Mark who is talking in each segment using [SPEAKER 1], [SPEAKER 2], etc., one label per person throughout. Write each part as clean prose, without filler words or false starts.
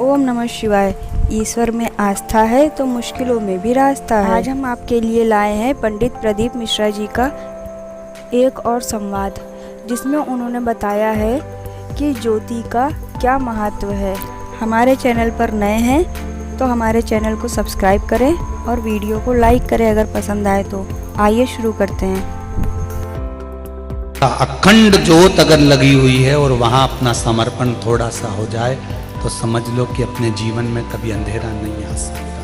[SPEAKER 1] ओम नमः शिवाय। ईश्वर में आस्था है तो मुश्किलों में भी रास्ता है। आज हम आपके लिए लाए हैं पंडित प्रदीप मिश्रा जी का एक और संवाद, जिसमें उन्होंने बताया है कि ज्योति का क्या महत्व है। हमारे चैनल पर नए हैं तो हमारे चैनल को सब्सक्राइब करें और वीडियो को लाइक करें अगर पसंद आए तो। आइए शुरू करते हैं।
[SPEAKER 2] अखंड ज्योत अगर लगी हुई है और वहां अपना समर्पण थोड़ा सा हो जाए तो समझ लो कि अपने जीवन में कभी अंधेरा नहीं आ सकता,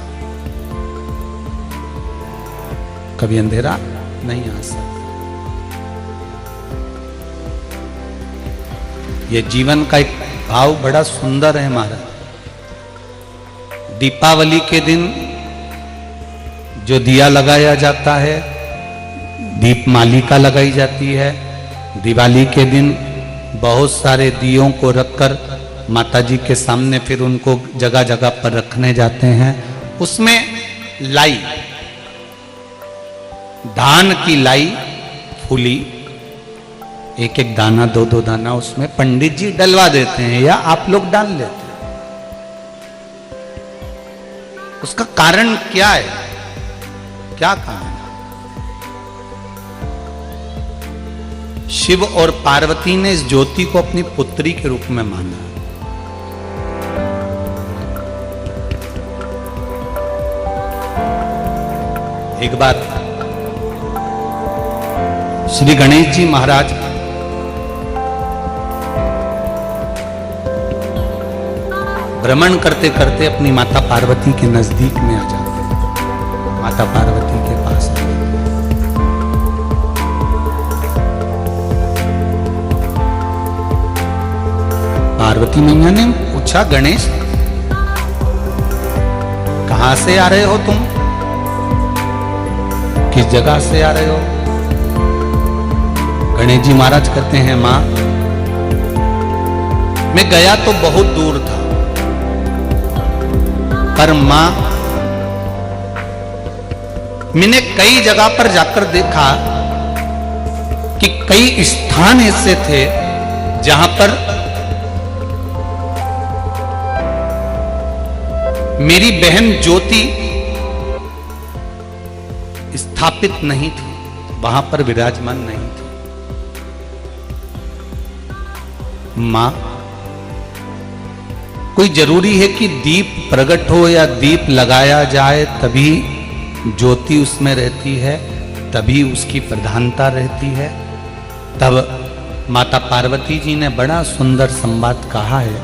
[SPEAKER 2] कभी अंधेरा नहीं आ सकता। ये जीवन का एक भाव बड़ा सुंदर है हमारा। दीपावली के दिन जो दिया लगाया जाता है, दीपमालिका लगाई जाती है। दिवाली के दिन बहुत सारे दियों को रखकर माताजी के सामने फिर उनको जगह जगह पर रखने जाते हैं। उसमें लाई, धान की लाई फूली, एक एक दाना दो दो दाना उसमें पंडित जी डलवा देते हैं या आप लोग डाल लेते हैं। उसका कारण क्या है? क्या कारण? शिव और पार्वती ने इस ज्योति को अपनी पुत्री के रूप में माना। एक बार श्री गणेश जी महाराज भ्रमण करते करते अपनी माता पार्वती के नजदीक में आ जाते हैं, माता पार्वती के पास आ जाते हैं। पार्वती मैया ने पूछा, गणेश कहां से आ रहे हो तुम? किस जगह से आ रहे हो? गणेश जी महाराज कहते हैं, मां मैं गया तो बहुत दूर था, पर मां मैंने कई जगह पर जाकर देखा कि कई स्थान ऐसे थे जहां पर मेरी बहन ज्योति स्थापित नहीं थी, वहां पर विराजमान नहीं थी। मां, कोई जरूरी है कि दीप प्रकट हो या दीप लगाया जाए तभी ज्योति उसमें रहती है, तभी उसकी प्रधानता रहती है? तब माता पार्वती जी ने बड़ा सुंदर संवाद कहा है।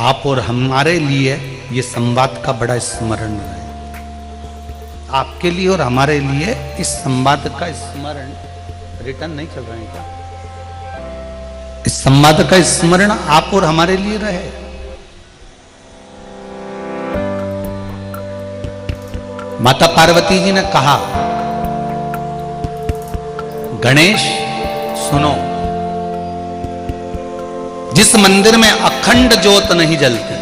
[SPEAKER 2] आप और हमारे लिए ये संवाद का बड़ा स्मरण है। आपके लिए और हमारे लिए इस संवाद का स्मरण, रिटर्न नहीं चल रहे हैं क्या? इस संवाद का स्मरण आप और हमारे लिए रहे। माता पार्वती जी ने कहा, गणेश सुनो, जिस मंदिर में अखंड ज्योत नहीं जलती,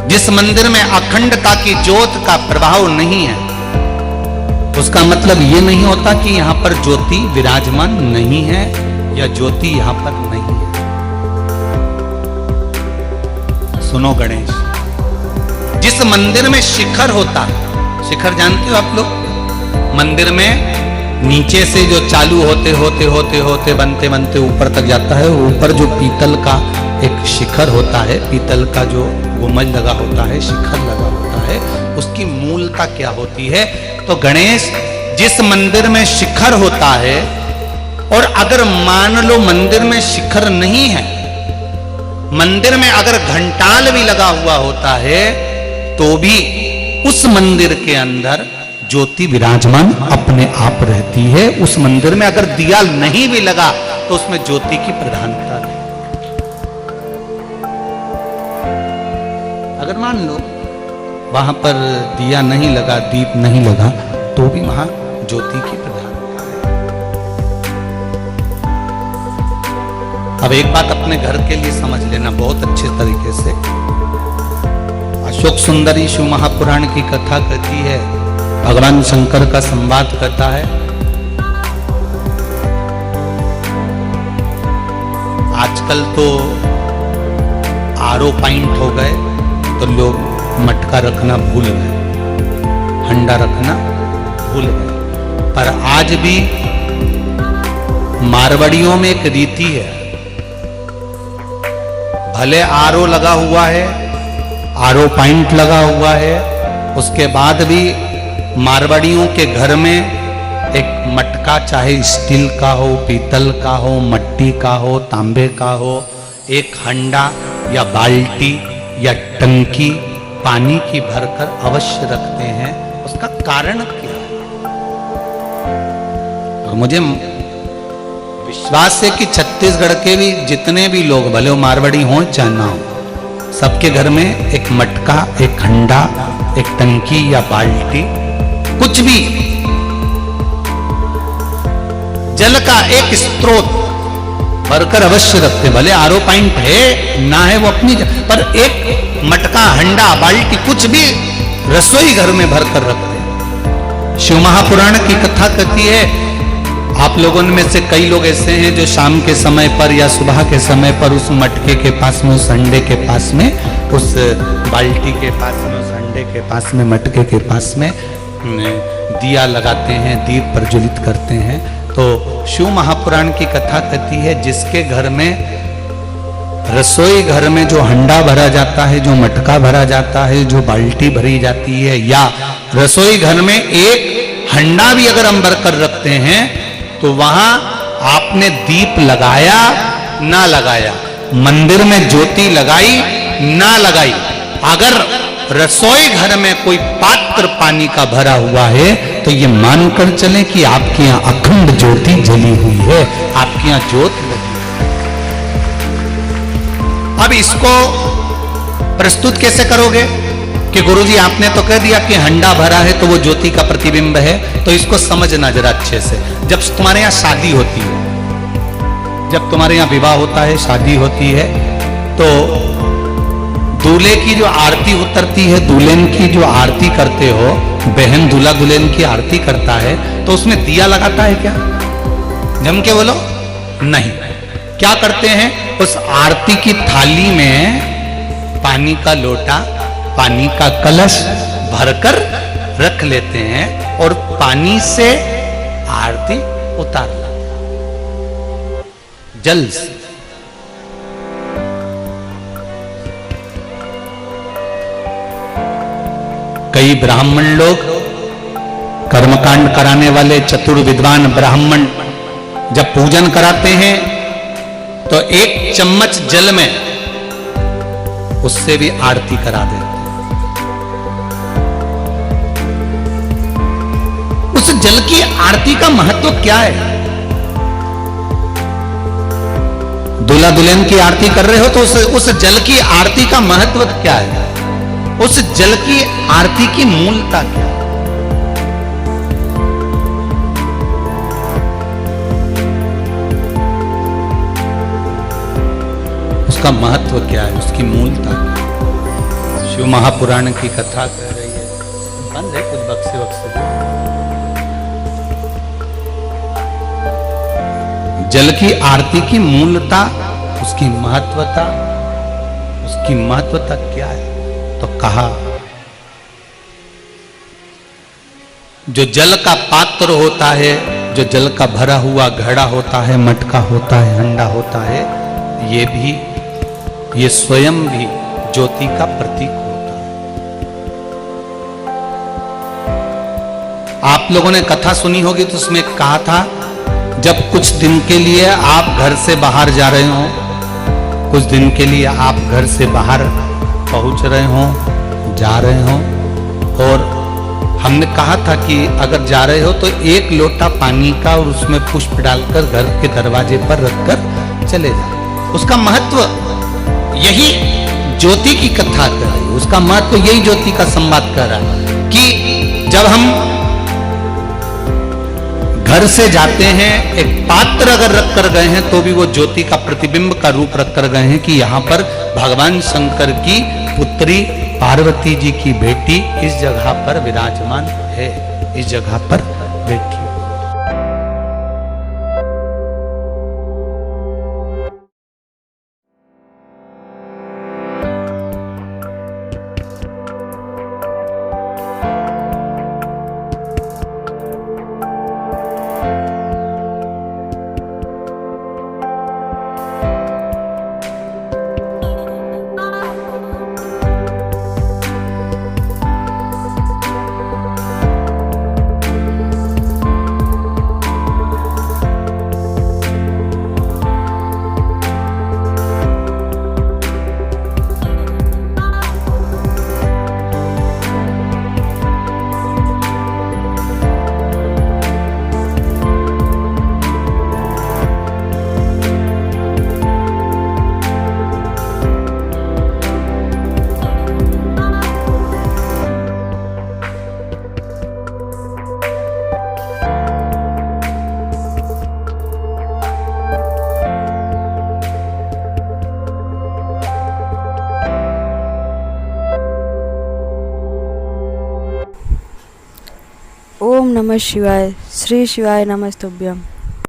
[SPEAKER 2] जिस मंदिर में अखंडता की ज्योत का प्रभाव नहीं है, उसका मतलब यह नहीं होता कि यहां पर ज्योति विराजमान नहीं है या ज्योति यहां पर नहीं है। सुनो गणेश, जिस मंदिर में शिखर होता है, शिखर जानते हो आप लोग? मंदिर में नीचे से जो चालू होते होते होते होते बनते बनते ऊपर तक जाता है, ऊपर जो पीतल का एक शिखर होता है, पीतल का जो गुंबज लगा होता है, शिखर लगा होता है, उसकी मूलता क्या होती है? तो गणेश, जिस मंदिर में शिखर होता है, और अगर मान लो मंदिर में शिखर नहीं है, मंदिर में अगर घंटाल भी लगा हुआ होता है, तो भी उस मंदिर के अंदर ज्योति विराजमान अपने आप रहती है। उस मंदिर में अगर दिया नहीं भी लगा तो उसमें ज्योति की प्रधानता नहीं। अगर मान लो वहां पर दिया नहीं लगा, दीप नहीं लगा, तो भी वहां ज्योति की प्रधानता है। अब एक बात अपने घर के लिए समझ लेना बहुत अच्छे तरीके से। अशोक सुंदरी शिव महापुराण की कथा कहती है, भगवान शंकर का संवाद करता है। आजकल तो आरओ पॉइंट हो गए तो लोग मटका रखना भूल गए, हंडा रखना भूल गए। पर आज भी मारवाड़ियों में एक रीति है, भले आरओ लगा हुआ है, आरओ पॉइंट लगा हुआ है, उसके बाद भी मारवाड़ियों के घर में एक मटका, चाहे स्टील का हो, पीतल का हो, मट्टी का हो, तांबे का हो, एक हंडा या बाल्टी या टंकी पानी की भरकर अवश्य रखते हैं। उसका कारण क्या है? और मुझे विश्वास है कि छत्तीसगढ़ के भी जितने भी लोग, भले वो मारवाड़ी हों चाहे ना हो, सबके घर में एक मटका, एक हंडा, एक टंकी या बाल्टी, कुछ भी जल का एक स्रोत भरकर अवश्य रखते। भले आरओ पॉइंट है ना है वो अपनी पर एक मटका, हंडा, बाल्टी कुछ भी रसोई घर में भरकर रखते। शिव महापुराण की कथा कहती है, आप लोगों में से कई लोग ऐसे हैं जो शाम के समय पर या सुबह के समय पर उस मटके के पास में, उस हंडे के पास में, उस बाल्टी के पास में, उस हंडे के पास में, मटके के पास में दिया लगाते हैं, दीप प्रज्वलित करते हैं। तो शिव महापुराण की कथा कहती है, जिसके घर में, रसोई घर में जो हंडा भरा जाता है, जो मटका भरा जाता है, जो बाल्टी भरी जाती है, या रसोई घर में एक हंडा भी अगर हम भरकर रखते हैं, तो वहां आपने दीप लगाया ना लगाया, मंदिर में ज्योति लगाई ना लगाई, अगर रसोई घर में कोई पात्र पानी का भरा हुआ है तो ये मानकर चलें कि आपके यहां अखंड ज्योति जली हुई है, आपके यहां ज्योत लगी। अब इसको प्रस्तुत कैसे करोगे कि गुरुजी आपने तो कह दिया कि हंडा भरा है तो वो ज्योति का प्रतिबिंब है, तो इसको समझना जरा अच्छे से। जब तुम्हारे यहां शादी होती है, जब तुम्हारे यहां विवाह होता है, शादी होती है, तो दूल्हे की जो आरती उतरती है, दुल्हन की जो आरती करते हो, बहन दूल्हा दुल्हन की आरती करता है, तो उसमें दिया लगाता है क्या? जम के बोलो, नहीं। क्या करते हैं? उस आरती की थाली में पानी का लोटा, पानी का कलश भरकर रख लेते हैं और पानी से आरती उतार लाते हैं, जल से। कई ब्राह्मण लोग, कर्मकांड कराने वाले चतुर विद्वान ब्राह्मण जब पूजन कराते हैं तो एक चम्मच जल में उससे भी आरती करा देते हैं। उस जल की आरती का महत्व क्या है? दूल्हा दुल्हन की आरती कर रहे हो तो उस जल की आरती का महत्व क्या है? उस जल की आरती की मूलता क्या है? उसका महत्व क्या है? उसकी मूलता क्या है? शिव महापुराण की कथा कह रही है। बंद है कुछ बक्से वक्से। जल की आरती की मूलता, उसकी महत्वता, उसकी महत्वता क्या है? तो कहा, जो जल का पात्र होता है, जो जल का भरा हुआ घड़ा होता है, मटका होता है, हंडा होता है, ये स्वयं भी ज्योति का प्रतीक होता है। आप लोगों ने कथा सुनी होगी तो उसमें कहा था, जब कुछ दिन के लिए आप घर से बाहर जा रहे हो, कुछ दिन के लिए आप घर से बाहर पहुंच रहे हो, जा रहे हो, और हमने कहा था कि अगर जा रहे हो तो एक लोटा पानी का और उसमें पुष्प डालकर घर के दरवाजे पर रखकर चले जाओ। उसका महत्व यही ज्योति की कथा कर रही है, उसका महत्व यही ज्योति का संवाद कर रहा है कि जब हम घर से जाते हैं, एक पात्र अगर रख कर गए हैं तो भी वो ज्योति का प्रतिबिंब का रूप रख कर गए हैं कि यहाँ पर भगवान शंकर की पुत्री पार्वती जी की बेटी इस जगह पर विराजमान है, इस जगह पर बैठी।
[SPEAKER 1] ओम नमः शिवाय। श्री शिवाय नमस्तुभ्यम।